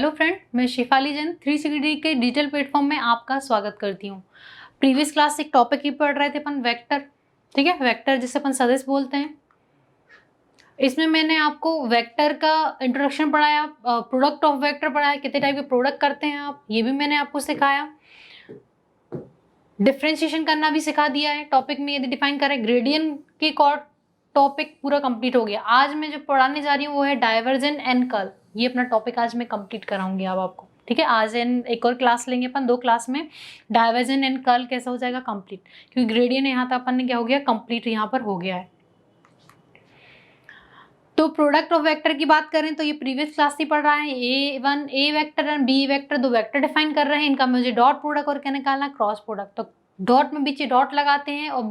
Hello friend, मैं शिफाली जैन 360 के digital platform में आपका स्वागत करती हूँ। प्रीवियस क्लास एक टॉपिक ही पढ़ रहे थे अपन, वेक्टर। ठीक है, वेक्टर जिसे अपन सदिश बोलते हैं। इसमें मैंने आपको वेक्टर का इंट्रोडक्शन पढ़ाया, प्रोडक्ट ऑफ वेक्टर पढ़ाया, कितने टाइप के प्रोडक्ट करते हैं आप, ये भी मैंने आपको सिखाया। डिफ्रेंशिएशन करना भी सिखा दिया है टॉपिक में, यदि डिफाइन करें। ग्रेडियंट के टॉपिक पूरा कंप्लीट हो गया। आज मैं जो पढ़ाने जा रही हूँ वो है डाइवर्जेंट एंड कर्ल। ये अपना टॉपिक आज मैं कंप्लीट कराऊंगी अब आपको। ठीक है, आज एक और क्लास लेंगे अपन, 2 क्लास में डाइवर्जेंट एंड कर्ल कैसा हो जाएगा कंप्लीट, क्योंकि ग्रेडियंट यहाँ तक अपन ने क्या हो गया, कंप्लीट यहाँ पर हो गया है। तो प्रोडक्ट ऑफ वेक्टर की बात करें तो ये प्रीवियस क्लास ही पढ़ रहा है। A vector and B vector, 2 vector define कर रहे हैं। इनका मुझे डॉट प्रोडक्ट और क्या निकालना है, क्रॉस प्रोडक्ट। तो डॉट में बीच डॉट लगाते हैं और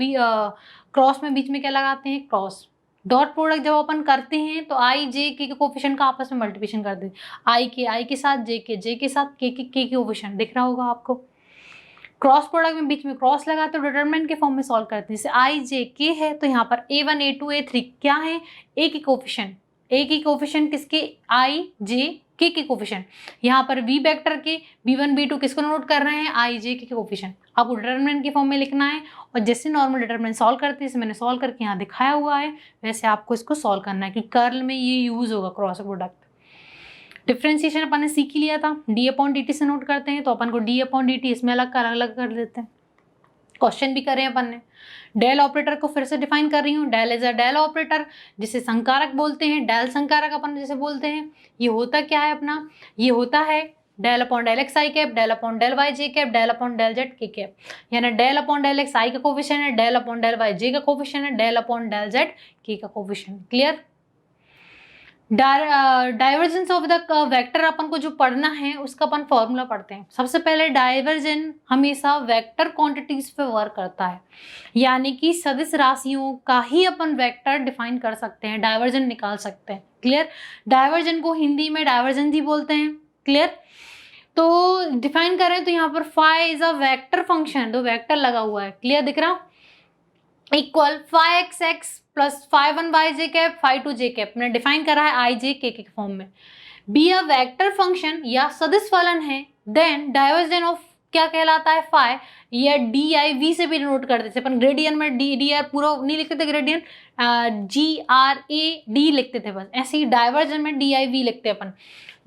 क्रॉस में बीच में क्या लगाते हैं, क्रॉस। डॉट प्रोडक्ट जब अपन करते हैं तो आई जे के कोफिशिएंट का आपस में मल्टीप्लिकेशन कर देते हैं। आई के साथ जे के साथ के कोफिशिएंट दिख रहा होगा आपको। क्रॉस प्रोडक्ट में बीच में क्रॉस लगाते हो, डिटरमिनेंट के फॉर्म में सॉल्व करते हैं। जैसे आई जे के है तो यहाँ पर A1 A2 A3 क्या है, ए की कोफिशिएंट किसके, आई जे के कोफिशिएंट। यहाँ पर वी वेक्टर के B1 B2 किसको नोट कर रहे हैं, आई जे के कोफिशिएंट। आपको डिटरमिनेंट के फॉर्म में लिखना है और जैसे नॉर्मल डिटरमिनेंट सॉल्व करते हैं, जैसे मैंने सॉल्व करके यहाँ दिखाया हुआ है वैसे आपको इसको सॉल्व करना है, क्योंकि कर्ल में ये यूज होगा क्रॉस प्रोडक्ट। डिफ्रेंशिएशन अपन ने सीख ही लिया था, d/dt से नोट करते हैं, तो अपन को d/dt इसमें अलग कर देते हैं। क्वेश्चन भी करें अपन ने। डेल ऑपरेटर को फिर से डिफाइन कर रही हूँ। Del is a del operator, जिसे संकारक बोलते हैं। डेल संकारक अपन जिसे बोलते हैं, ये होता क्या है अपना, ये होता है डेल अपॉन डेल एक्स आई cap, del upon del Y जे cap, del upon del Z K cap. यानी del upon del x I का कोफिशिएंट है, del upon del Y J का कोफिशिएंट है, del upon del Z K का coefficient. Clear. Divergence of the vector अपन को जो पढ़ना है उसका अपन फॉर्मूला पढ़ते हैं। सबसे पहले डाइवर्जेंस हमेशा वेक्टर क्वांटिटीज पे वर्क करता है, यानी कि सदिश राशियों का ही अपन वेक्टर डिफाइन कर सकते हैं, डाइवर्जेंस निकाल सकते हैं। क्लियर। डाइवर्जेंस को हिंदी में डाइवर्जेंस ही बोलते हैं। क्लियर। तो डिफाइन करें तो यहाँ पर phi is a vector function, तो वेक्टर लगा हुआ है, क्लियर दिख रहा, equal phi x x plus phi one y जे cap phi two j cap. मैंने डिफाइन करा है आई जे के फॉर्म में। बी अ वेक्टर फंक्शन या सदिश फलन है, देन डाइवर्जेंस ऑफ क्या कहलाता है, फाई या डी आई वी से भी नोट कर देते अपन। ग्रेडियंट में डी आर पूरा नहीं लिखते थे, ग्रेडियंट GRAD लिखते थे बस, ऐसे ही डाइवर्जेंस में DIV लिखते अपन।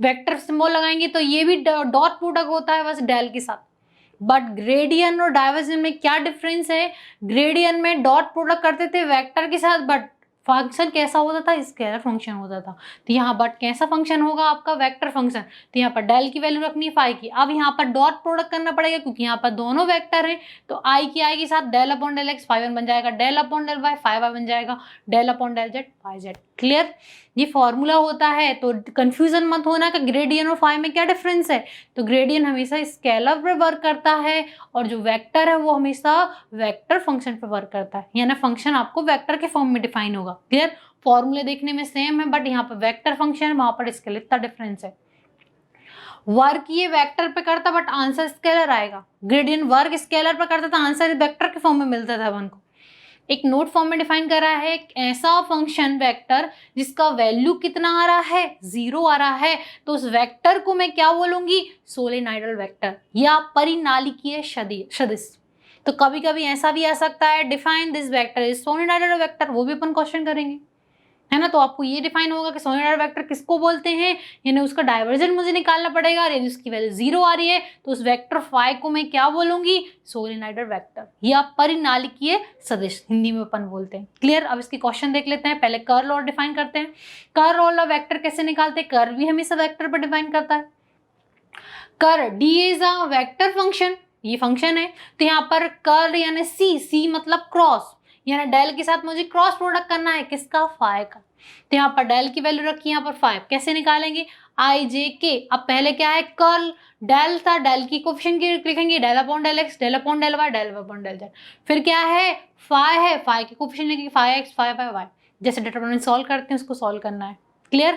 वेक्टर सिंबल लगाएंगे तो ये भी डॉट प्रोडक्ट होता है बस डेल के साथ। बट ग्रेडियंट और डाइवर्जेंस में क्या डिफरेंस है, ग्रेडियंट में डॉट प्रोडक्ट करते थे वेक्टर के साथ, बट फंक्शन कैसा होता था, स्केलर फंक्शन होता था। तो यहाँ बट कैसा फंक्शन होगा आपका, वेक्टर फंक्शन। तो यहाँ पर डेल की वैल्यू रखनी है फाई की। अब यहाँ पर डॉट प्रोडक्ट करना पड़ेगा क्योंकि यहाँ पर दोनों वेक्टर हैं, तो आई के साथ del upon del x phi one बन जाएगा, del upon del y phi y बन जाएगा, del upon del z phi z. Clear. ये फॉर्मूला होता है, तो कंफ्यूजन मत होना कि ग्रेडियंट और फाई में क्या डिफरेंस है। तो ग्रेडियंट हमेशा स्केलर पर वर्क करता है और जो वेक्टर है वो हमेशा वेक्टर फंक्शन पर वर्क करता है, यानी फंक्शन आपको वेक्टर के फॉर्म में डिफाइन होगा। क्लियर। फॉर्मूले देखने में सेम है बट यहाँ पर वेक्टर फंक्शन है, वहां पर स्केलर, इतना डिफरेंस है। वर्क ये वेक्टर पे करता बट आंसर स्केलर आएगा। ग्रेडियंट वर्क स्केलर पे करता था, आंसर वेक्टर के फॉर्म में मिलता था अपन को। एक नोट फॉर्म में डिफाइन करा है, एक ऐसा फंक्शन वेक्टर जिसका वैल्यू कितना आ रहा है, 0 आ रहा है, तो उस वेक्टर को मैं क्या बोलूंगी, सोलेनॉइडल वेक्टर या परिनालिकीय सदिश। तो कभी कभी ऐसा भी आ सकता है, define this vector is solenoidal vector, वो भी अपन क्वेश्चन करेंगे, है ना। तो आपको ये डिफाइन होगा कि सोलेनॉइडल वेक्टर किसको बोलते हैं, यानी उसका डाइवर्जेंस मुझे निकालना पड़ेगा, और यदि उसकी वैल्यू 0 आ रही है तो उस वेक्टर फाई को मैं क्या बोलूंगी, सोलेनॉइडल वेक्टर या परिनालिकीय सदिश हिंदी में अपन बोलते हैं। क्लियर। अब इसकी क्वेश्चन देख लेते हैं। पहले कर्ल और डिफाइन करते हैं। कर्ल और वेक्टर कैसे निकालते हैं, कर्ल भी हमेशा वेक्टर पर डिफाइन करता है। Curl D is a vector function, ये फंक्शन है, तो यहाँ पर कर्ल यानी सी मतलब क्रॉस, यानी डेल के साथ मुझे क्रॉस प्रोडक्ट करना है, किसका, फाई का। तो यहाँ पर डेल की वैल्यू रखी, यहाँ पर फाई, कैसे निकालेंगे, आई जे के। अब पहले क्या है, कर्ल डेल था, डेल की कोफिशिएंट की लिखेंगे, del upon del x, del upon del Y, del upon del z. फिर क्या है, फाई है, फाई की कोफिशिएंट लिखेंगे, phi x phi y y, जैसे डिटरमिनेंट सॉल्व करते हैं उसको सॉल्व करना है। क्लियर।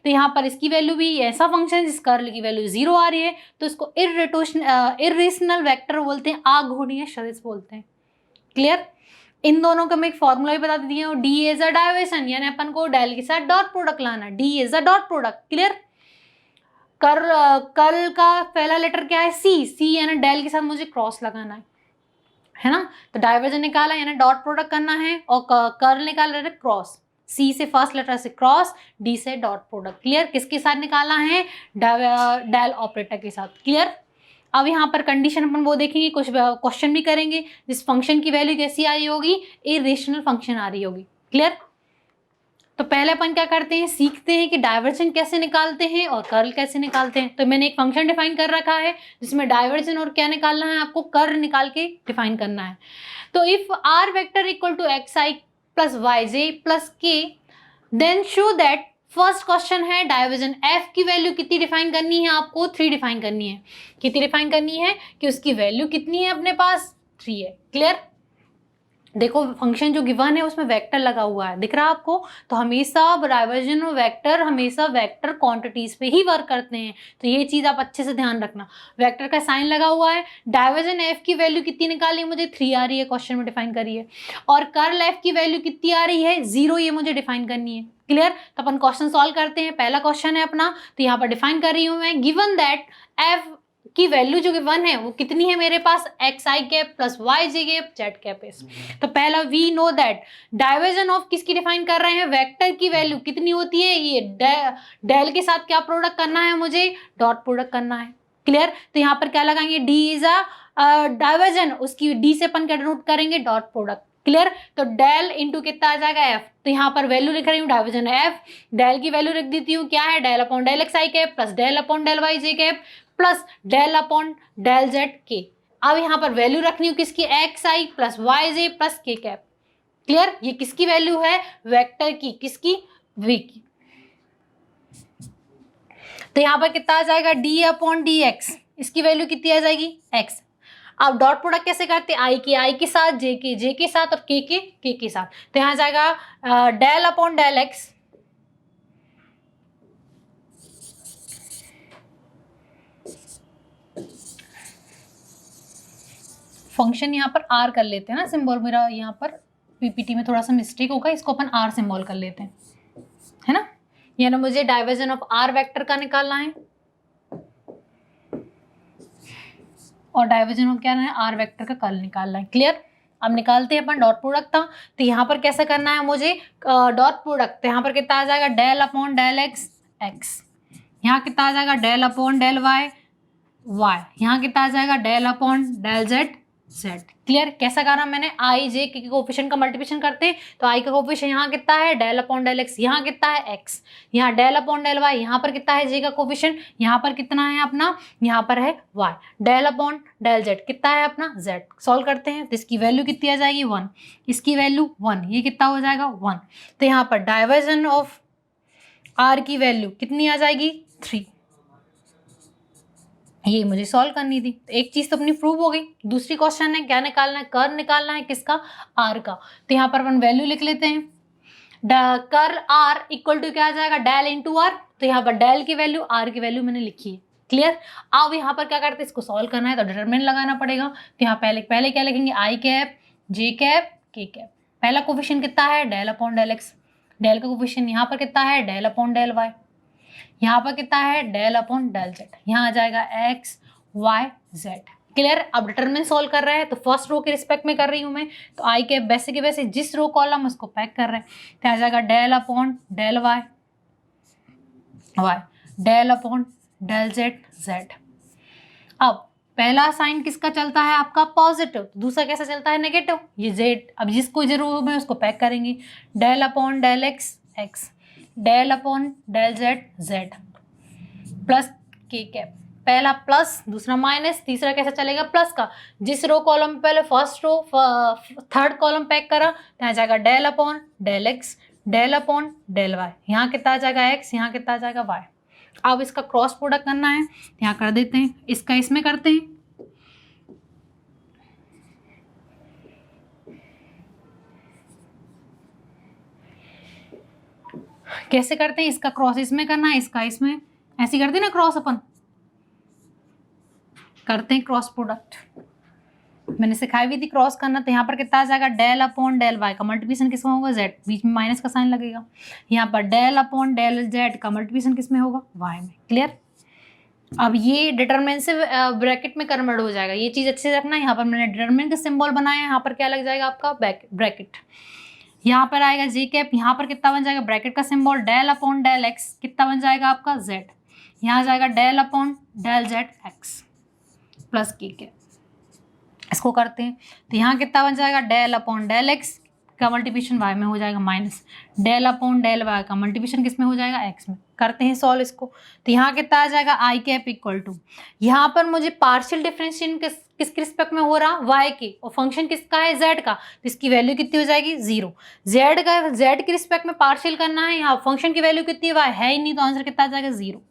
तो यहाँ पर इसकी वैल्यू भी ऐसा फंक्शन जिस कर्ल की वैल्यू 0 आ रही है, तो इसको इर्रेशनल वेक्टर बोलते हैं, अघूर्णीय सदिश बोलते हैं। क्लियर। इन दोनों का मैं एक फॉर्मूला भी बता देती हूँ, डी इज अ डाइवर्जेंस, यानी अपन को डेल के साथ डॉट प्रोडक्ट लाना, D is a dot product. Clear. Curl का पहला लेटर क्या है, सी, सी यानी डेल के साथ मुझे क्रॉस लगाना है ना। तो डाइवर्जेंट निकाला यानी डॉट प्रोडक्ट करना है, और कर्ल निकाला है क्रॉस, सी से फर्स्ट लेटर से क्रॉस, डी से डॉट प्रोडक्ट। क्लियर? किसके साथ निकालना है, डेल ऑपरेटर के साथ। क्लियर? अब यहाँ पर कंडीशन अपन वो देखेंगे, कुछ क्वेश्चन भी करेंगे। जिस फंक्शन की वैल्यू कैसी आ रही होगी, इरेशनल फंक्शन आ रही होगी। क्लियर? तो पहले अपन क्या करते हैं, सीखते हैं कि डाइवर्जेंट कैसे निकालते हैं और कर्ल कैसे निकालते हैं। तो मैंने एक फंक्शन डिफाइन कर रखा है जिसमें डाइवर्जेंट और क्या निकालना है, आपको कर्ल निकाल के डिफाइन करना है। तो if R vector equal to X I plus Y J plus K, then show that, first question है डाइवर्जेंट एफ की वैल्यू कितनी डिफाइन करनी है, आपको 3 डिफाइन करनी है। कितनी डिफाइन करनी है कि उसकी वैल्यू कितनी है अपने पास, 3 है। क्लियर? देखो फंक्शन जो गिवन है उसमें वेक्टर लगा हुआ है, दिख रहा है आपको। तो हमेशा डाइवर्जेंट और वेक्टर हमेशा वेक्टर क्वांटिटीज पे ही वर्क करते हैं, तो ये चीज आप अच्छे से ध्यान रखना। वेक्टर का साइन लगा हुआ है, डाइवर्जेंट एफ की वैल्यू कितनी निकाली है मुझे, 3 आ रही है, क्वेश्चन में डिफाइन करी है। और कर्ल एफ की वैल्यू कितनी आ रही है, 0, ये मुझे डिफाइन करनी है। क्लियर? तो अपन क्वेश्चन सॉल्व करते हैं। पहला क्वेश्चन है अपना, तो यहाँ पर डिफाइन कर रही हूँ मैं, गिवन दैट एफ की वैल्यू जो कि 1 है वो कितनी है मेरे पास, एक्स आई कैप प्लस वाई जे कैप जेड कैप है। तो पहला we know that divergence of किसकी डिफाइन कर रहे हैं, वेक्टर की वैल्यू कितनी होती है, ये डेल के साथ क्या प्रोडक्ट करना है मुझे, डॉट प्रोडक्ट करना है। क्लियर? तो यहाँ पर क्या लगाएंगे, डी इज अ डाइवर्जन, उसकी डी से अपन क्या डिनोट करेंगे, डॉट प्रोडक्ट। क्लियर? तो डेल इंटू कितना आ जाएगा, एफ। तो यहाँ पर वैल्यू लिख रही हूँ डाइवर्जन एफ, डेल की वैल्यू लिख देती हूँ क्या है, डेल अपॉन डेल एक्स आई cap plus del upon del Y जे cap plus del upon del Z K. अब यहाँ पर वैल्यू रखनी हूँ किसकी, X I plus Y J plus के कैप। क्लियर? ये किसकी वैल्यू है, वेक्टर की, किसकी, वी की। तो यहाँ पर कितना आ जाएगा, डी अपॉन डी एक्स, इसकी वैल्यू कितनी आ जाएगी, एक्स। अब डॉट प्रोडक्ट कैसे करते हैं, आई के साथ, जे के साथ और के साथ। तो यहाँ जाएगा del upon del x function यहाँ पर आर कर लेते हैं ना सिंबल, मेरा यहाँ पर पीपीटी में थोड़ा सा मिस्टेक होगा, इसको अपन आर सिंबल कर लेते हैं, है ना। यानी मुझे डाइवर्जन ऑफ आर वेक्टर का निकालना है और डाइवर्जन ऑफ क्या है, आर वेक्टर का कर्ल निकालना है। क्लियर? अब निकालते हैं अपन, डॉट प्रोडक्ट था तो यहाँ पर कैसे करना है मुझे, डॉट प्रोडक्ट। तो यहाँ पर कितना आ जाएगा, del upon del x x, यहाँ कितना आ जाएगा, del upon del y y, यहाँ कितना आ जाएगा, del upon del z z. Clear? कैसा करा मैंने, आई जे के कोफिशिएंट का मल्टीप्लिकेशन करते हैं तो आई का कोफिशिएंट यहाँ कितना है, डेल अपॉन डेल एक्स, यहाँ कितना है एक्स, यहाँ डेल अपॉन डेल वाई, यहाँ पर कितना है जे का कोफिशिएंट, यहाँ पर कितना है अपना, यहाँ पर है y, del upon del z कितना है अपना जेड। सॉल्व करते हैं तो इसकी वैल्यू कितनी आ जाएगी, 1, इसकी वैल्यू 1, ये कितना हो जाएगा 1। तो यहाँ पर डाइवर्जन ऑफ आर की वैल्यू कितनी आ जाएगी, 3। ये मुझे सॉल्व करनी थी। तो एक चीज तो अपनी प्रूव हो गई। दूसरी क्वेश्चन है क्या निकालना है, कर्ल निकालना है किसका, आर का। तो यहाँ पर अपन वैल्यू लिख लेते हैं, कर्ल आर इक्वल टू क्या आ जाएगा, डेल इंटू आर। तो यहाँ पर डेल की वैल्यू, आर की वैल्यू मैंने लिखी है। क्लियर? अब यहाँ पर क्या करते हैं, इसको सॉल्व करना है तो डिटरमिनेंट लगाना पड़ेगा। तो यहाँ पहले क्या लिखेंगे, i cap j cap k cap. पहला कोफिशिएंट कितना है, del upon del x, del का कोफिशिएंट यहाँ पर कितना है, डेल अपॉन डेल वाई, यहाँ पर कितना है, डेल अपॉन डेल जेड, यहाँ आ जाएगा एक्स वाई जेड। क्लियर? अब डिटरमिनेंट सॉल्व कर रहे हैं तो फर्स्ट रो के रिस्पेक्ट में कर रही हूँ मैं, तो आई के वैसे के वैसे जिस रो कॉलम उसको पैक कर रहे हैं। तो आ जाएगा del upon del y y, del upon del z z. अब पहला साइन किसका चलता है आपका, पॉजिटिव, तो दूसरा कैसा चलता है, नेगेटिव। ये जेड, अब जिसको जरूर में उसको पैक करेंगे, del upon del x x, del upon del z z plus के कैप। पहला प्लस, दूसरा माइनस, तीसरा कैसा चलेगा, प्लस का। जिस रो कॉलम में पहले first row third column pack करा तो यहाँ जाएगा del upon del x, del upon del y, यहाँ कितना आ जाएगा एक्स, यहाँ कितना आ जाएगा वाई। अब इसका क्रॉस प्रोडक्ट करना है, यहाँ कर देते हैं, इसका इसमें करते हैं। कैसे करते हैं, इसका क्रॉस इसमें करना है, इसका इसमें, ऐसे करते हैं ना क्रॉस, अपन करते हैं क्रॉस प्रोडक्ट, मैंने सिखाई भी थी क्रॉस करना। तो यहाँ पर कितना आ जाएगा, डेल अपॉन डेल वाई का मल्टीप्लिकेशन किसमें होगा, जेड, बीच में माइनस का साइन लगेगा। यहाँ पर डेल अपॉन डेल जेड का मल्टीप्लिकेशन किसमें होगा, वाई में। क्लियर? अब ये डिटरमिनेंट ब्रैकेट में कन्वर्ट हो जाएगा, ये चीज अच्छे से रखना। यहाँ पर मैंने डिटरमिनेंट का सिंबल बनाया, यहाँ पर क्या लग जाएगा आपका ब्रैकेट, यहाँ पर आएगा जे कैप, यहाँ पर कितना बन जाएगा ब्रैकेट का symbol del upon del x, कितना बन जाएगा आपका जेड, यहाँ जाएगा del upon del z x plus के कैप। इसको करते हैं तो यहाँ कितना बन जाएगा डेल अपॉन डेल एक्स का मल्टीप्लिकेशन वाई में हो जाएगा minus del upon del y का मल्टीप्लिकेशन किस में हो जाएगा एक्स में। करते हैं सॉल्व इसको, तो यहाँ कितना आ जाएगा आई कैप इक्वल टू, यहाँ पर मुझे पार्शियल डिफरेंशिएशन किसके रिस्पेक्ट में हो रहा वाई के, और फंक्शन किसका है जेड का, तो इसकी वैल्यू कितनी हो जाएगी 0। जेड के रिस्पेक्ट में पार्शियल करना है, यहाँ फंक्शन की वैल्यू कितनी है वाई है ही नहीं, तो आंसर कितना आ जाएगा 0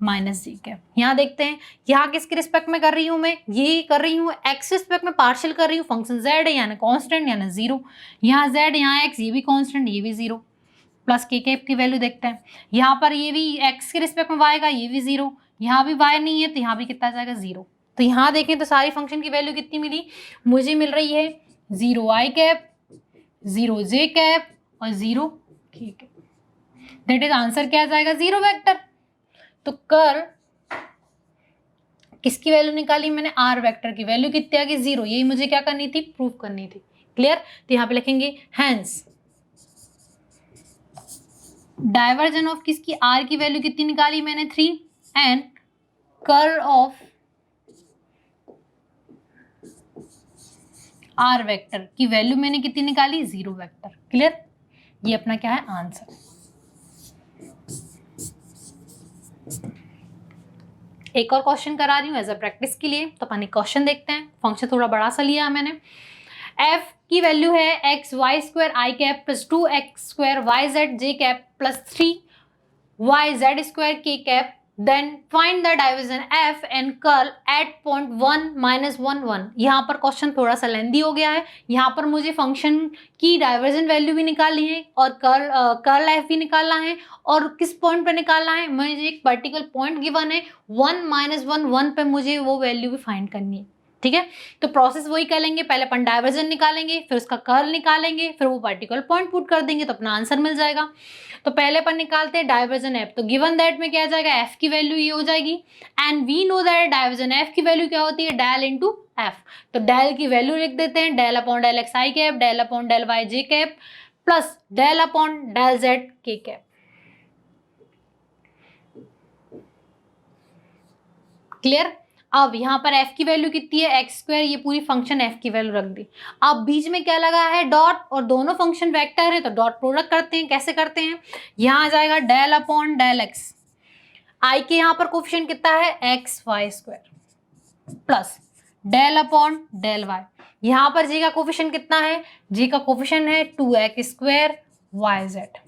माइनस जी कैप। यहाँ देखते हैं यहाँ किसके रिस्पेक्ट में कर रही हूँ मैं, ये कर रही हूँ एक्स रिस्पेक्ट में पार्शियल कर रही हूँ, फंक्शन जेड है यानी कांस्टेंट यानी 0, यहाँ जेड यहाँ एक्स ये भी कांस्टेंट ये भी 0 प्लस के कैप की वैल्यू देखते हैं, यहाँ पर ये भी एक्स के रिस्पेक्ट में वाई का ये भी 0, यहाँ भी वाई नहीं है तो यहाँ भी कितना आ जाएगा 0। तो यहाँ देखें तो सारी फंक्शन की वैल्यू कितनी मिली, मुझे मिल रही है 0 आई कैप 0 जे कैप और 0 के कैप, दैट इज आंसर क्या आ जाएगा 0 वेक्टर। तो कर्ल किसकी वैल्यू निकाली मैंने, आर वेक्टर की वैल्यू कितनी आ गई 0, यही मुझे क्या करनी थी प्रूफ करनी थी। क्लियर, तो यहाँ पे लिखेंगे हैंस डाइवर्जन ऑफ किसकी आर की वैल्यू कितनी निकाली मैंने 3 and curl of r vector की वैल्यू मैंने कितनी निकाली 0 वेक्टर। क्लियर, ये अपना क्या है आंसर। एक और क्वेश्चन करा रही हूँ एज अ प्रैक्टिस के लिए, तो अपन एक क्वेश्चन देखते हैं। फंक्शन थोड़ा बड़ा सा लिया है मैंने, एफ की वैल्यू है x Y square I cap plus 2x square Y Z J cap plus 3y Z square K cap, then find the divergence F and curl at point 1 - 1 1। यहाँ पर क्वेश्चन थोड़ा सा लेंदी हो गया है, यहाँ पर मुझे फंक्शन की डाइवर्जन वैल्यू भी निकालनी है और कर्ल एफ भी निकालना है, और किस पॉइंट पे निकालना है, मुझे एक पर्टिकुलर पॉइंट गिवन है 1 - 1 1 पे मुझे वो वैल्यू भी फाइंड करनी है। ठीक है, तो प्रोसेस वही करेंगे, पहले अपन डाइवर्जन निकालेंगे, फिर उसका कर्ल निकालेंगे, फिर वो पर्टिकुलर पॉइंट पुट कर देंगे तो अपना आंसर मिल जाएगा। तो पहले अपन निकालते हैं डाइवर्जन एफ, तो गिवन दैट में क्या आ जाएगा एफ की वैल्यू ये हो जाएगी, and we know that divergence F की वैल्यू क्या होती है डेल इंटू एफ, तो डेल की वैल्यू लिख देते हैं डेल अपॉन डेल एक्स आई cap del upon del Y जे cap plus del upon del Z K cap. Clear, अब यहाँ पर f की वैल्यू कितनी है एक्स स्क्वायर, ये पूरी फंक्शन f की वैल्यू रख दी। अब बीच में क्या लगा है डॉट, और दोनों फंक्शन वेक्टर है तो डॉट प्रोडक्ट करते हैं। कैसे करते हैं, यहाँ आ जाएगा del upon del x, i के यहाँ पर कोफिशिएंट कितना है x Y square plus del upon del y, यहाँ पर जी का कोफिशिएंट कितना है, जी का कोफिशिएंट है 2x स्क्वायर वाई जेड,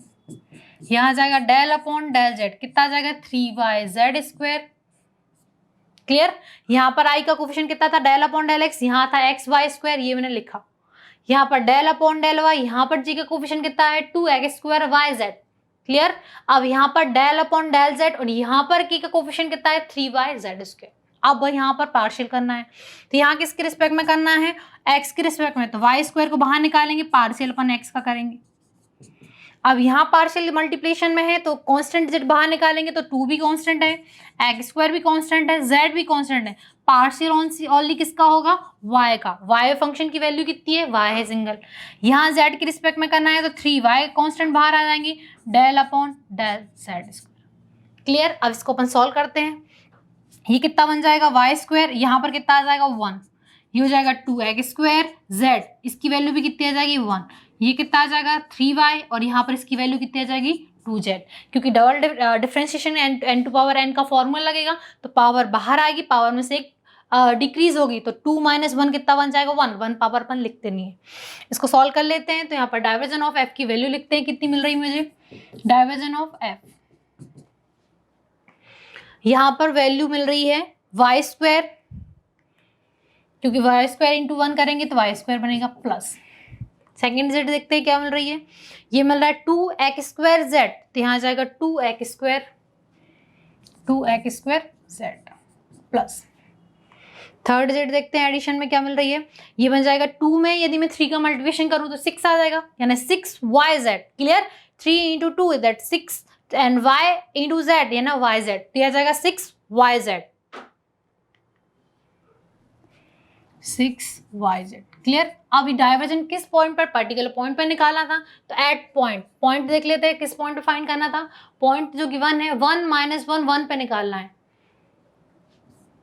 यहाँ आ जाएगा डेल अपॉन डेल जेड कितना आ जाएगा 3y जेड स्क्वायर। क्लियर, यहाँ पर आई का कोफिशिएंट कितना था डेल अपॉन डेल एक्स, यहाँ था एक्स वाई स्क्वायर ये मैंने लिखा, यहाँ पर डेल अपॉन डेल वाई, यहाँ पर जी का कोफिशिएंट कितना है 2x square Y Z. Clear, अब यहाँ पर डेल अपॉन डेल जेड और यहाँ पर की का कोफिशिएंट कितना है 3y जेड स्क्वायर। अब यहाँ पर पार्शियल करना है, तो यहाँ किसके रिस्पेक्ट में करना है x के रिस्पेक्ट में, तो वाई स्क्वायर को बाहर निकालेंगे पार्शियल अपन x का करेंगे। अब यहाँ पार्शियल मल्टीप्लिकेशन में है तो कांस्टेंट z बाहर निकालेंगे तो 2 भी कांस्टेंट है, x स्क्वायर भी कांस्टेंट है, z भी कांस्टेंट है, पार्शियल ओनली किसका होगा y का, y फंक्शन की वैल्यू कितनी है y है सिंगल, यहाँ z के रिस्पेक्ट में करना है तो 3y कांस्टेंट बाहर आ जाएंगे del upon del z square. Clear, अब इसको अपन सॉल्व करते हैं, ये कितना बन जाएगा y स्क्वायर, यहाँ पर कितना आ जाएगा 1, ये हो जाएगा 2x स्क्वायर z, इसकी वैल्यू भी कितनी आ जाएगी 1, ये कितना आ जाएगा 3y और यहाँ पर इसकी वैल्यू कितनी आ जाएगी 2z, क्योंकि double differentiation n to power n का फॉर्मूला लगेगा तो पावर बाहर आएगी, पावर में से एक डिक्रीज होगी तो 2 - 1 कितना बन जाएगा 1, 1 पावर अपन लिखते नहीं है। इसको सॉल्व कर लेते हैं, तो यहाँ पर डाइवर्जन ऑफ f की वैल्यू लिखते हैं, कितनी मिल रही मुझे डाइवर्जन ऑफ f, यहाँ पर वैल्यू मिल रही है वाई स्क्वायर, क्योंकि वाई स्क्वायर इंटू 1 करेंगे तो वाई स्क्वायर बनेगा प्लस, सेकेंड जेड देखते हैं क्या मिल रही है, ये मिल रहा है 2x स्क्वायर जेड, तो यहाँ आ जाएगा 2x square Z plus, third Z देखते हैं एडिशन में क्या मिल रही है, ये बन जाएगा 2 में यदि मैं 3 का मल्टीप्लिकेशन करूँ तो 6 आ जाएगा यानी 6y Z. Clear, 3 × 2 that 6 and y × z यानी y जेड, तो यह आ जाएगा 6 वाई जेड, 6yz। क्लियर। अब डाइवर्जेंट किस पॉइंट पर, पर्टिकुलर पॉइंट पर निकालना था, तो एट पॉइंट, पॉइंट देख लेते हैं किस पॉइंट पे फाइंड करना था। पॉइंट जो गिवन है 1 -1 1 पे निकालना है,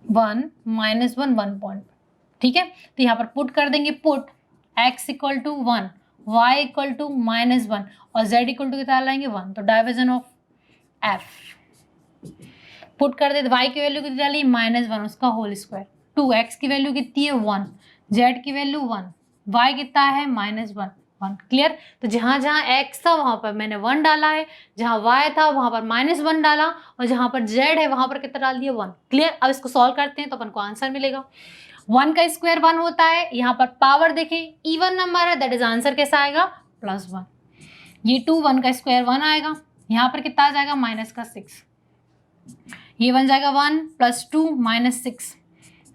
1 -1 1 पॉइंट, ठीक है। तो यहाँ पर पुट कर देंगे, put x equal to 1, y equal to -1 और z इक्वल टू कितना लाएंगे 1। तो डाइवर्जन ऑफ f पुट कर दे, y की वैल्यू कितनी डाली -1, उसका होल स्क्वायर, 2x की वैल्यू कितनी है 1, z की वैल्यू 1, y कितना है -1 1। क्लियर। तो जहां जहां x था वहां पर मैंने 1 डाला है, जहां y था वहां पर -1 डाला, और जहां पर z है वहां पर कितना डाल दिया 1। क्लियर। अब इसको सॉल्व करते हैं तो अपन को आंसर मिलेगा। 1 का स्क्वायर 1 होता है, यहाँ पर पावर देखें इवन नंबर है, दैट इज आंसर कैसा आएगा +1। ये 2 1 का स्क्वायर 1 आएगा, यहाँ पर कितना आ जाएगा -6, ये बन जाएगा 1 + 2 -6,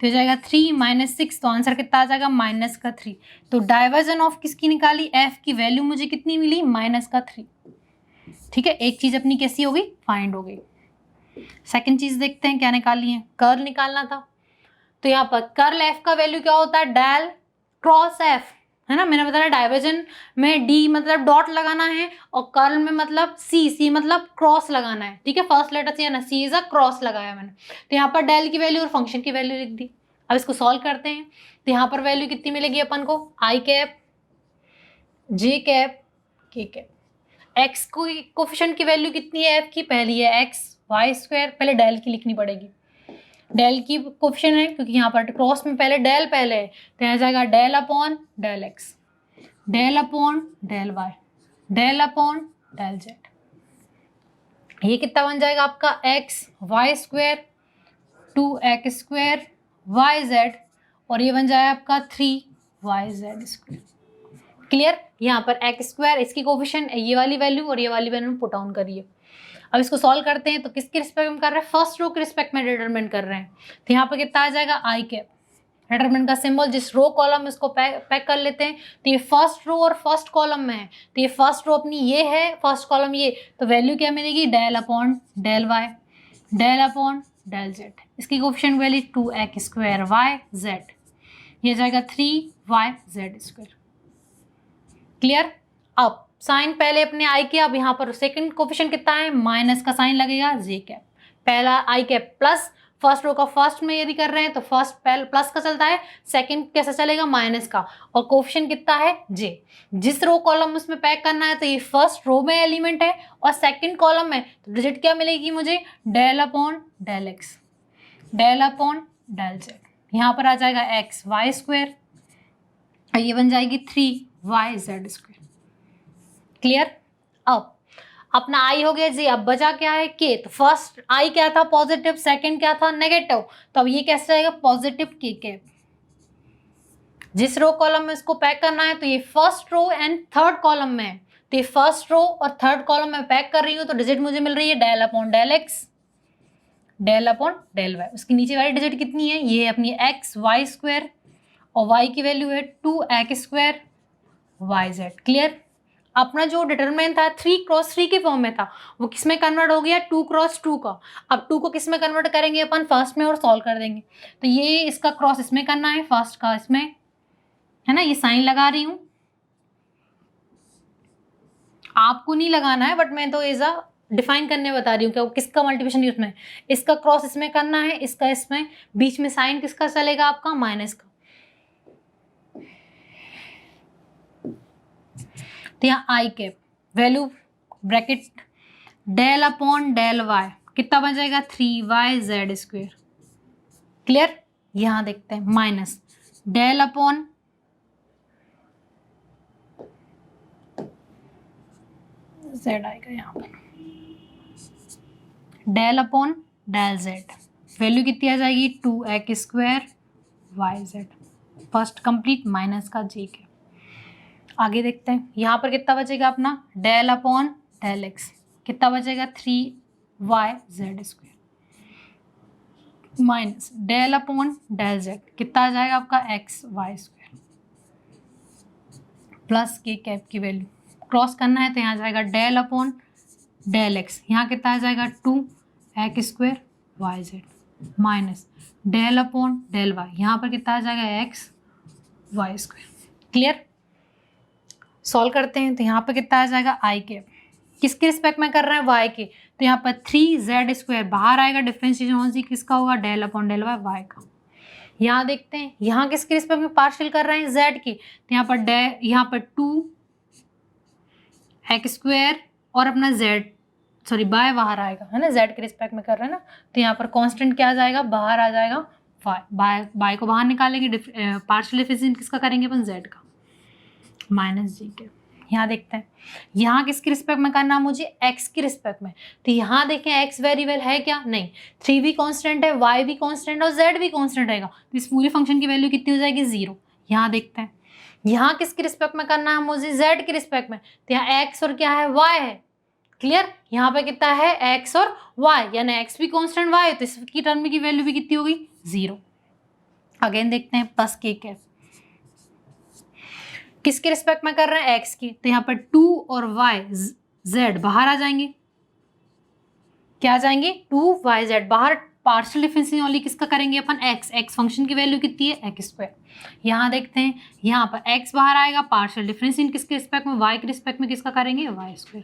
तो जाएगा 3 -6, तो आंसर कितना आ जाएगा -3। तो डाइवर्जन ऑफ किसकी निकाली, f की वैल्यू मुझे कितनी मिली -3। ठीक है, एक चीज अपनी कैसी हो गई, फाइंड हो गई। सेकंड चीज देखते हैं क्या निकाली है, कर्ल निकालना था। तो यहाँ पर कर्ल f का वैल्यू क्या होता है, डेल क्रॉस f, है ना। मैंने बताया डाइवर्जन में d मतलब डॉट लगाना है और कर्ल में मतलब c मतलब क्रॉस लगाना है। ठीक है, फर्स्ट लेटर से ना c इज अ क्रॉस लगाया मैंने। तो यहाँ पर डेल की वैल्यू और फंक्शन की वैल्यू लिख दी। अब इसको सॉल्व करते हैं, तो यहाँ पर वैल्यू कितनी मिलेगी अपन को, i cap j cap k cap. x coefficient की वैल्यू कितनी है f की, पहली है x y स्क्वायर, पहले डेल की लिखनी पड़ेगी, डेल की कोफिशिएंट है क्योंकि यहाँ पर क्रॉस में पहले डेल पहले है, तो यहाँ जाएगा del upon del x, del upon del Y, del upon del z. ये कितना बन जाएगा आपका x Y square 2x square Y z, और ये बन जाएगा आपका 3y जेड स्क्वायर। क्लियर। यहाँ पर एक्स स्क्वायर इसकी कोफिशिएंट ये वाली वैल्यू और ये वाली वैल्यू पुट ऑन करिए। अब इसको सॉल्व करते हैं, तो किसके रिस्पेक्ट में कर रहे हैं, फर्स्ट रो के रिस्पेक्ट में डिटरमिन कर रहे हैं। तो यहाँ पर कितना आ जाएगा आई कैप, डिटरमिन का सिंबल जिस रो कॉलम इसको पैक कर लेते हैं। तो ये फर्स्ट रो और फर्स्ट कॉलम में है, तो ये फर्स्ट रो अपनी ये है, फर्स्ट कॉलम ये, तो वैल्यू क्या मिलेगी, del upon del Y, del upon del Z. इसकी coefficient value 2x square Y Z, ये जाएगा 3y जेड स्क्वायर। क्लियर। अब साइन पहले अपने आई के, अब यहाँ पर सेकंड कोफिशिएंट कितना है, माइनस का साइन लगेगा जे कैप, पहला आई कैप प्लस, फर्स्ट रो का फर्स्ट में यदि कर रहे हैं तो फर्स्ट प्लस का चलता है, सेकंड कैसा चलेगा माइनस का, और कोफिशिएंट कितना है जे। जिस रो कॉलम उसमें पैक करना है तो ये फर्स्ट रो में एलिमेंट है और सेकंड कॉलम में, तो डिजिट क्या मिलेगी मुझे, del upon del x, del upon del z. यहाँ पर आ जाएगा एक्स वाई स्क्वायर, ये बन जाएगी 3y जेड स्क्वायर। क्लियर। अब अपना आई हो गया जी, अब बचा क्या है के, तो फर्स्ट आई क्या था पॉजिटिव, सेकंड क्या था नेगेटिव, तो अब ये कैसे जाएगा पॉजिटिव के कैप। जिस रो कॉलम में इसको पैक करना है तो ये first row and third column में है, तो ये फर्स्ट रो और थर्ड कॉलम में पैक कर रही हूँ, तो डिजिट मुझे मिल रही है del upon del x, del upon del y. उसकी नीचे वाली डिजिट कितनी है, ये अपनी एक्स वाई स्क्वायर, और y की वैल्यू है 2x square Y Z. Clear. अपना जो डिटरमिनेंट था 3x3 के फॉर्म में था, वो किस में कन्वर्ट हो गया 2x2 का। अब 2 को किस में कन्वर्ट करेंगे अपन, फर्स्ट में, और सॉल्व कर देंगे। तो ये इसका क्रॉस इसमें करना है, फर्स्ट का इसमें, है ना, ये साइन लगा रही हूँ, आपको नहीं लगाना है, बट मैं तो एज अ डिफाइन करने बता रही हूँ कि किसका मल्टीप्लिकेशन उसमें, इसका क्रॉस इसमें करना है, इसका इसमें, बीच में साइन किसका चलेगा आपका, माइनस का। तो यहाँ I cap value bracket del upon del Y कितना बन जाएगा 3y जेड स्क्वायर। क्लियर। यहाँ देखते हैं माइनस डेल अपॉन जेड आएगा, यहाँ पर del upon del z, value कितनी आ जाएगी 2x square Y z, first complete minus का जे के। आगे देखते हैं, यहाँ पर कितना बचेगा अपना डेल अपॉन डेल एक्स, कितना बचेगा 3y Z square, minus del upon del z, कितना आ जाएगा आपका एक्स वाई स्क्वायर, प्लस के कैप की वैल्यू क्रॉस करना है, तो यहाँ जाएगा डेल अपॉन डेल एक्स, यहाँ कितना आ जाएगा 2x square Y z. Minus del upon del y, यहाँ पर कितना आ जाएगा x Y square. Clear? Solve करते हैं तो यहाँ पर कितना आ जाएगा आई कैप, किसके रिस्पेक्ट में कर रहे हैं वाई के, तो यहाँ पर 3z² बाहर आएगा, डिफरेंशिएशन कौन सी किसका होगा, डेल अपॉन डेल वाई का। यहाँ देखते हैं यहाँ किसके रिस्पेक्ट में पार्शियल कर रहे हैं z की, तो यहाँ पर 2x² और अपना बाय बाहर आएगा, है ना, z के रिस्पेक्ट में कर रहे हैं ना, तो यहाँ पर कांस्टेंट क्या आ जाएगा, बाहर आ जाएगा बाय को बाहर निकालेंगे, पार्शियल डिफरेंशिएशन किसका करेंगे अपन, z का, माइनस जी के। यहाँ देखते हैं यहाँ किसके रिस्पेक्ट में करना मुझे, x के रिस्पेक्ट में, तो यहाँ देखें x वेरिएबल है क्या, नहीं, 3 भी कांस्टेंट है, y भी कांस्टेंट है और z भी कांस्टेंट रहेगा, तो इस पूरे फंक्शन की वैल्यू कितनी हो जाएगी, 0। यहाँ देखते हैं यहाँ किसके रिस्पेक्ट में करना है मुझे, z के रिस्पेक्ट में, तो यहाँ x और क्या है, y है। क्लियर? यहाँ पे कितना है, x और y, यानी x भी कांस्टेंट y है, तो इसकी टर्म में की वैल्यू भी कितनी होगी, 0। अगेन देखते हैं प्लस के कैप, किसके रिस्पेक्ट में कर रहे हैं, x की, तो यहाँ पर 2 और y z बाहर आ जाएंगे, क्या आ जाएंगे, 2yz बाहर, पार्शियल डिफरेंशिएशन ओनली किसका करेंगे अपन, x फंक्शन की वैल्यू कितनी है, x²। यहाँ देखते हैं यहाँ पर x बाहर आएगा, पार्शियल डिफरेंशिएशन किसके रिस्पेक्ट में, y के रिस्पेक्ट में किसका करेंगे, y² का।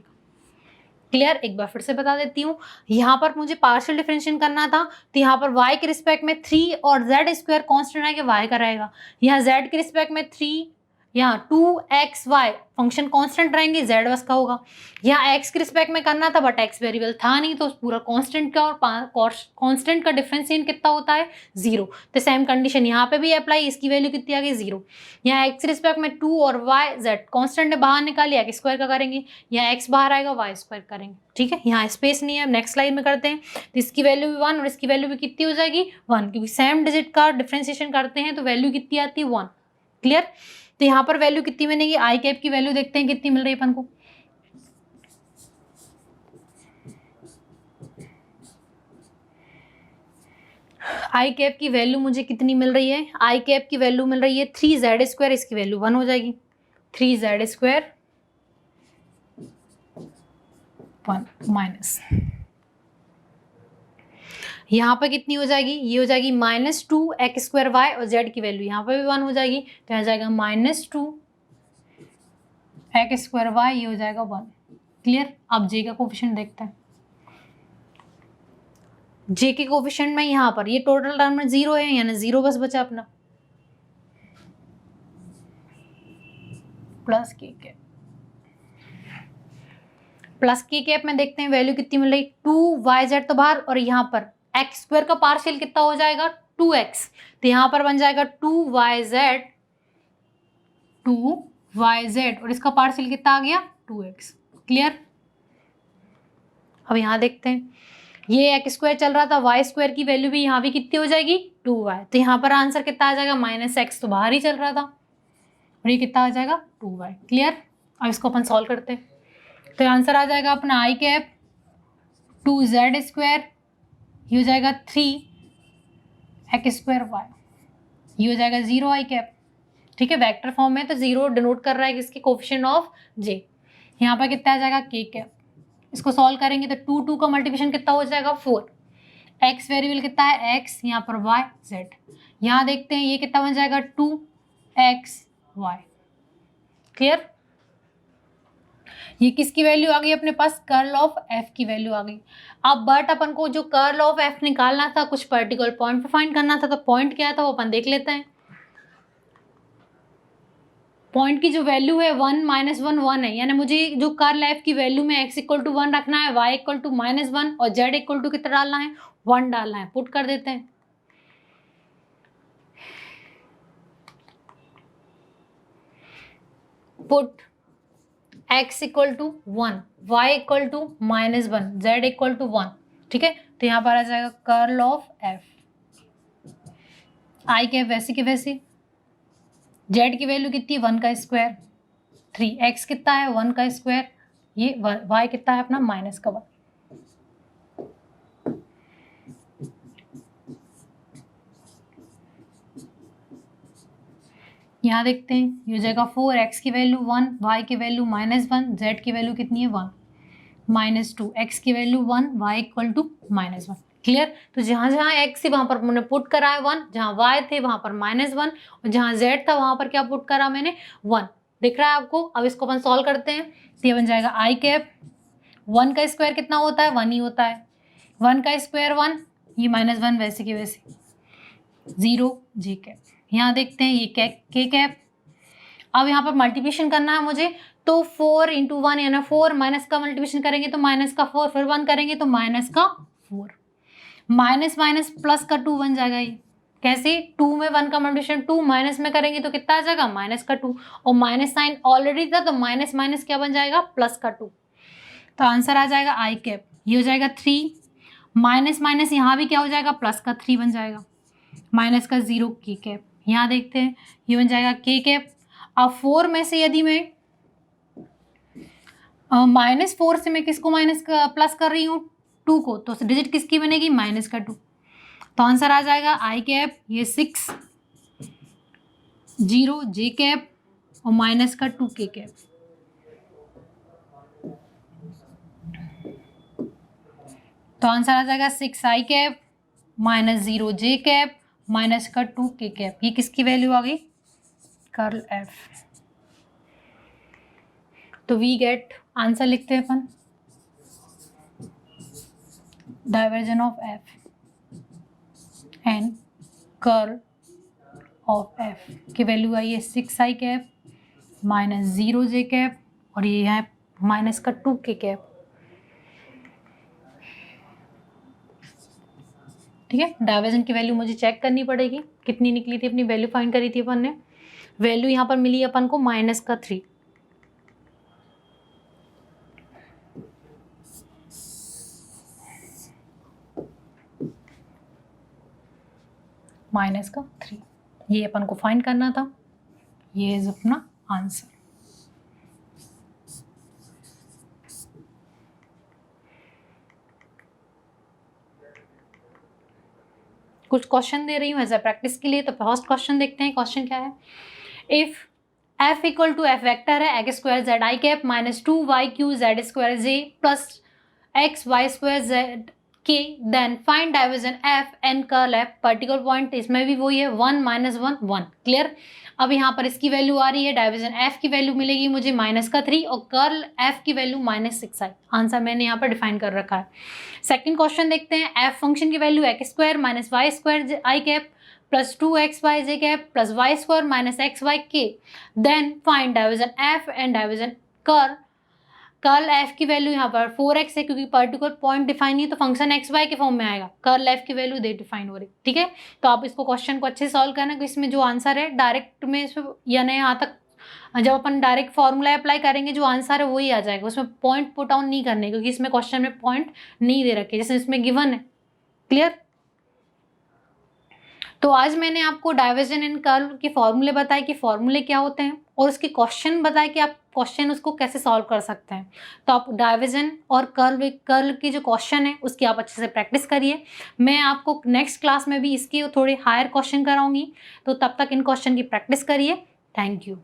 क्लियर? एक बार फिर से बता देती हूँ, यहाँ पर मुझे पार्शियल डिफरेंशिएशन करना था, तो यहाँ पर y के रिस्पेक्ट में 3 और z² कांस्टेंट है कि y का रहेगा, यहाँ z के रिस्पेक्ट में 3, यहाँ 2xy फंक्शन कांस्टेंट रहेंगे, z बस का होगा। यहाँ x के रिस्पेक्ट में करना था बट x वेरिएबल था नहीं, तो पूरा कांस्टेंट का और कांस्टेंट का डिफरेंशिएशन कितना होता है, 0। तो सेम कंडीशन यहाँ पे भी अप्लाई, इसकी वैल्यू कितनी आ गई, 0। यहाँ x के रिस्पेक्ट में 2 और y z कांस्टेंट है, बाहर निकालिए, x² का करेंगे, यहाँ x बाहर आएगा, y² करेंगे। ठीक है, यहाँ स्पेस नहीं है, नेक्स्ट स्लाइड में करते हैं, तो इसकी वैल्यू भी 1 और इसकी वैल्यू भी कितनी हो जाएगी, 1, क्योंकि सेम डिजिट का डिफरेंशिएशन करते हैं तो वैल्यू कितनी आती है, 1। क्लियर? तो यहाँ पर वैल्यू कितनी मिलेगी, आई कैप की वैल्यू देखते हैं कितनी मिल रही है अपन को, आई कैप की वैल्यू मुझे कितनी मिल रही है, आई कैप की वैल्यू मिल रही है 3z², इसकी वैल्यू 1 हो जाएगी, 3z² 1 माइनस, यहाँ पर कितनी हो जाएगी, ये हो जाएगी -2x²y और z की वैल्यू यहाँ पर भी 1 हो जाएगी, तो यहाँ जाएगा -2x²y, ये हो जाएगा 1। क्लियर? अब j का कोफिशिएंट देखते हैं, j के कोफिशिएंट में यहाँ पर ये टोटल टर्म में 0 है, यानी 0 बस बचा अपना, प्लस के कैप, प्लस के कैप में देखते हैं वैल्यू कितनी मिल रही, 2yz तो बाहर, और यहाँ पर x² का पार्शियल कितना हो जाएगा, 2x, तो यहाँ पर बन जाएगा 2yz और इसका पार्शियल कितना आ गया, 2x। क्लियर? अब यहाँ देखते हैं ये x² चल रहा था, y² की वैल्यू भी यहाँ भी कितनी हो जाएगी, 2y, तो यहाँ पर आंसर कितना आ जाएगा, -x तो बाहर ही चल रहा था, और ये कितना आ जाएगा, 2y। क्लियर? अब इसको अपन सॉल्व करते हैं, तो आंसर आ जाएगा अपना आई कैप 2z², ये हो जाएगा 3x²y, ये हो जाएगा 0 आई कैप। ठीक है, वेक्टर फॉर्म में तो 0 डिनोट कर रहा है किसके, कोफिशिएंट ऑफ j। यहाँ पर कितना आ जाएगा, k कैप, इसको सॉल्व करेंगे तो 2 का मल्टीप्लिकेशन कितना हो जाएगा, 4, x वेरिएबल कितना है, x, यहाँ पर y z, यहाँ देखते हैं ये कितना बन जाएगा, 2xy। क्लियर? ये किसकी वैल्यू आ गई अपने पास, कर्ल ऑफ f की वैल्यू आ गई। अब बट अपन को जो कर्ल ऑफ f निकालना था, कुछ पर्टिकुलर पॉइंट पे फाइंड करना था, तो पॉइंट क्या था वो अपन देख लेते हैं। पॉइंट की जो वैल्यू है 1 -1 1 है, यानी मुझे जो कर्ल f की वैल्यू में x = 1 रखना है, y = -1 और z = कितना डालना है, 1 डालना है। पुट कर देते हैं, पुट x = 1, y = -1, z = 1। ठीक है, तो यहाँ पर आ जाएगा curl of f, I cap वैसे की वैसे, z की वैल्यू कितनी है, 1 का स्क्वायर, 3, x कितना है 1 का स्क्वायर, ये y कितना है अपना -1। यहाँ देखते हैं ये हो जाएगा 4, x की वैल्यू 1, y की वैल्यू -1, z की वैल्यू कितनी है 1, -2, x की वैल्यू 1, y = -1। क्लियर। तो जहाँ जहाँ x थी वहाँ पर मैंने पुट करा है 1, जहाँ y थे वहाँ पर -1 और जहाँ z था वहाँ पर क्या पुट करा मैंने 1। दिख रहा है आपको। अब इसको अपन सॉल्व करते हैं। तो ये बन जाएगा i कैप, 1 का स्क्वायर कितना होता है 1 ही होता है, 1 का स्क्वायर 1, ये -1 वैसे की वैसे 0 j कैप। यहाँ देखते हैं ये k कैप। अब यहाँ पर मल्टीप्लिकेशन करना है मुझे, तो 4 × 1 यानी 4, माइनस का मल्टीप्लिकेशन करेंगे तो माइनस का 4, फिर 1 करेंगे तो माइनस का 4, माइनस माइनस प्लस का 2 बन जाएगा। ये कैसे, 2 में 1 का मल्टीप्लिकेशन 2, माइनस में करेंगे तो कितना आ जाएगा माइनस का 2, और माइनस साइन ऑलरेडी था तो माइनस माइनस क्या बन जाएगा प्लस का 2। तो आंसर आ जाएगा आई कैप, ये हो जाएगा 3, माइनस माइनस यहाँ भी क्या हो जाएगा प्लस का 3 बन जाएगा, माइनस का 0 के कैप। यहाँ देखते हैं ये बन जाएगा के कैप। अब 4 में से यदि मैं -4 से मैं किसको प्लस कर रही हूँ 2 को, तो डिजिट किसकी बनेगी माइनस का 2। तो आंसर आ जाएगा आई कैप, ये 6, 0 जे कैप और माइनस का 2 के कैप। तो आंसर आ जाएगा 6 I cap -0 J cap minus का 2 के कैप। ये किसकी वैल्यू आ गई, कर्ल एफ। तो वी गेट, आंसर लिखते हैं अपन, divergence of F and curl of F की वैल्यू आई है 6 आई कैप -0 जे कैप और ये है माइनस का 2 के कैप। ठीक है, डाइवर्जन की वैल्यू मुझे चेक करनी पड़ेगी कितनी निकली थी, अपनी वैल्यू फाइंड करी थी अपन ने। वैल्यू यहाँ पर मिली अपन को माइनस का 3, माइनस का 3, ये अपन को फाइंड करना था। ये है अपना आंसर। कुछ क्वेश्चन दे रही हूँ एज ए प्रैक्टिस के लिए। तो फर्स्ट क्वेश्चन देखते हैं, क्वेश्चन क्या है। If f equal to f vector है x square z i cap -2yq z square j plus x y square z k, then find divergence f and curl f। Particular point इसमें भी वही है 1 -1 1। Clear. अब यहाँ पर इसकी value आ रही है, डाइवर्जन f की वैल्यू मिलेगी मुझे माइनस का 3 और कर्ल f की वैल्यू -6 आई। आंसर मैंने यहाँ पर डिफाइन कर रखा है। सेकंड क्वेश्चन देखते हैं। f फंक्शन की value x square -y square i cap plus 2xy j cap plus y square -xy k, then find divergence f and divergence curl f की वैल्यू यहाँ पर 4x है क्योंकि पर्टिकुलर पॉइंट डिफाइन नहीं है तो function xy के form में आएगा, कर्ल f की वैल्यू दे डिफाइन हो रही। ठीक है, तो आप इसको क्वेश्चन को अच्छे से सॉल्व करना कि इसमें जो आंसर है डायरेक्ट में इसमें यानी यहाँ तक जब अपन डायरेक्ट फॉर्मूला अप्लाई करेंगे जो आंसर है वही आ जाएगा, उसमें पॉइंट पुट डाउन नहीं करने क्योंकि इसमें क्वेश्चन में पॉइंट नहीं दे रखे जैसे इसमें गिवन है। क्लियर। तो आज मैंने आपको डाइवर्जन एंड कर्ल के फॉर्मूले बताए कि फॉर्मूले क्या होते हैं और उसके क्वेश्चन बताए कि आप क्वेश्चन उसको कैसे सॉल्व कर सकते हैं। तो आप डाइवर्जन और कर्ल की जो क्वेश्चन है उसकी आप अच्छे से प्रैक्टिस करिए। मैं आपको नेक्स्ट क्लास में भी इसके थोड़े हायर क्वेश्चन कराऊंगी, तो तब तक इन क्वेश्चन की प्रैक्टिस करिए। Thank you.